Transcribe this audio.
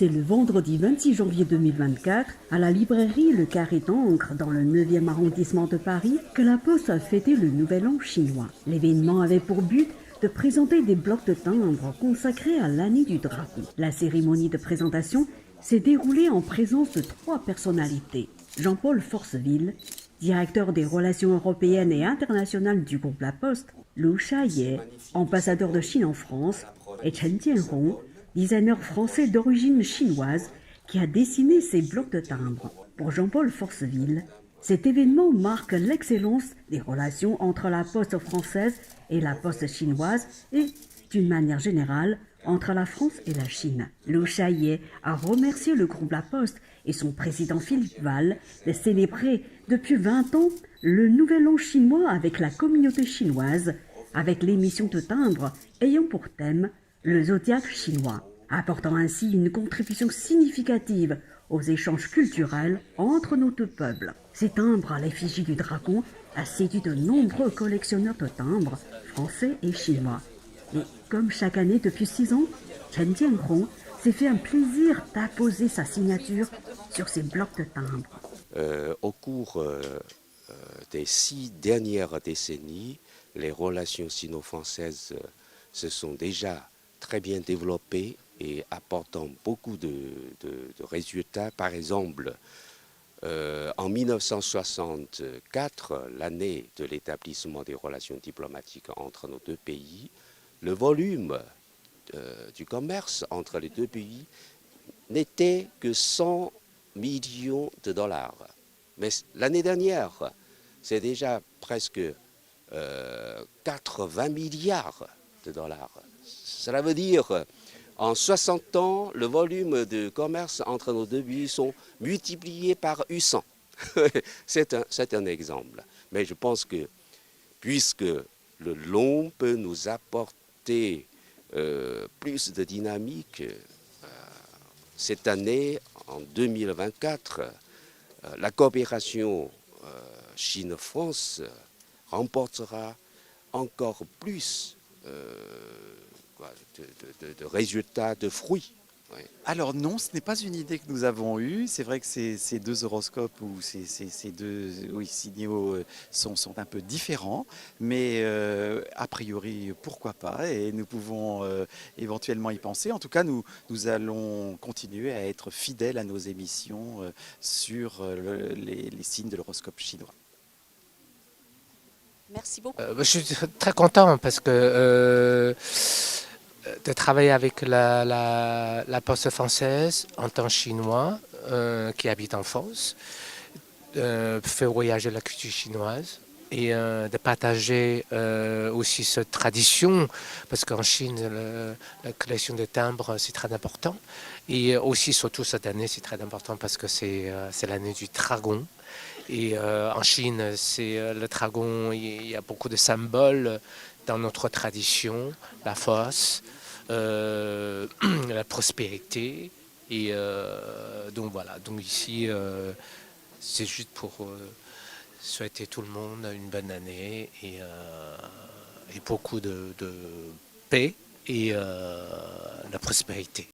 C'est le vendredi 26 janvier 2024, à la librairie Le Carré d'Ancre, dans le 9e arrondissement de Paris, que la Poste a fêté le Nouvel An chinois. L'événement avait pour but de présenter des blocs de timbres consacrés à l'année du dragon. La cérémonie de présentation s'est déroulée en présence de 3 personnalités. Jean-Paul Forceville, directeur des relations européennes et internationales du groupe La Poste, Lu Shaye, ambassadeur de Chine en France, et Chen Jianhong, designer français d'origine chinoise qui a dessiné ces blocs de timbres. Pour Jean-Paul Forceville, cet événement marque l'excellence des relations entre la Poste française et la Poste chinoise et, d'une manière générale, entre la France et la Chine. Lu Shaye a remercié le groupe La Poste et son président Philippe Val de célébrer depuis 20 ans le Nouvel An chinois avec la communauté chinoise, avec l'émission de timbres ayant pour thème le zodiaque chinois, apportant ainsi une contribution significative aux échanges culturels entre nos deux peuples. Ces timbres à l'effigie du dragon a séduit de nombreux collectionneurs de timbres français et chinois. Et comme chaque année depuis 6 ans, Chen Jianhong s'est fait un plaisir d'apposer sa signature sur ces blocs de timbres. Au cours des 6 dernières décennies, les relations sino-françaises se sont déjà très bien développées et apportant beaucoup de résultats. Par exemple, en 1964, l'année de l'établissement des relations diplomatiques entre nos deux pays, le volume du commerce entre les deux pays n'était que 100 millions de dollars. Mais l'année dernière, c'est déjà presque 80 milliards de dollars. Cela veut dire, en 60 ans, le volume de commerce entre nos deux pays sont multipliés par 800. C'est un exemple. Mais je pense que, puisque le long peut nous apporter plus de dynamique, cette année, en 2024, la coopération Chine-France remportera encore plus de résultats, de fruits. Ouais. Alors non, ce n'est pas une idée que nous avons eue. C'est vrai que ces deux horoscopes ou ces deux signaux sont un peu différents, mais a priori, pourquoi pas, et nous pouvons éventuellement y penser. En tout cas, nous allons continuer à être fidèles à nos émissions sur les signes de l'horoscope chinois. Merci beaucoup. Je suis très content parce que de travailler avec la Poste française en tant que chinois qui habite en France, faire voyager la culture chinoise et de partager aussi cette tradition, parce qu'en Chine, la collection de timbres, c'est très important. Et aussi, surtout cette année, c'est très important parce que c'est l'année du dragon. Et en Chine, c'est le dragon, il y a beaucoup de symboles dans notre tradition, la force, la prospérité. Et donc voilà, donc ici, c'est juste pour souhaiter tout le monde une bonne année et beaucoup de paix et la prospérité.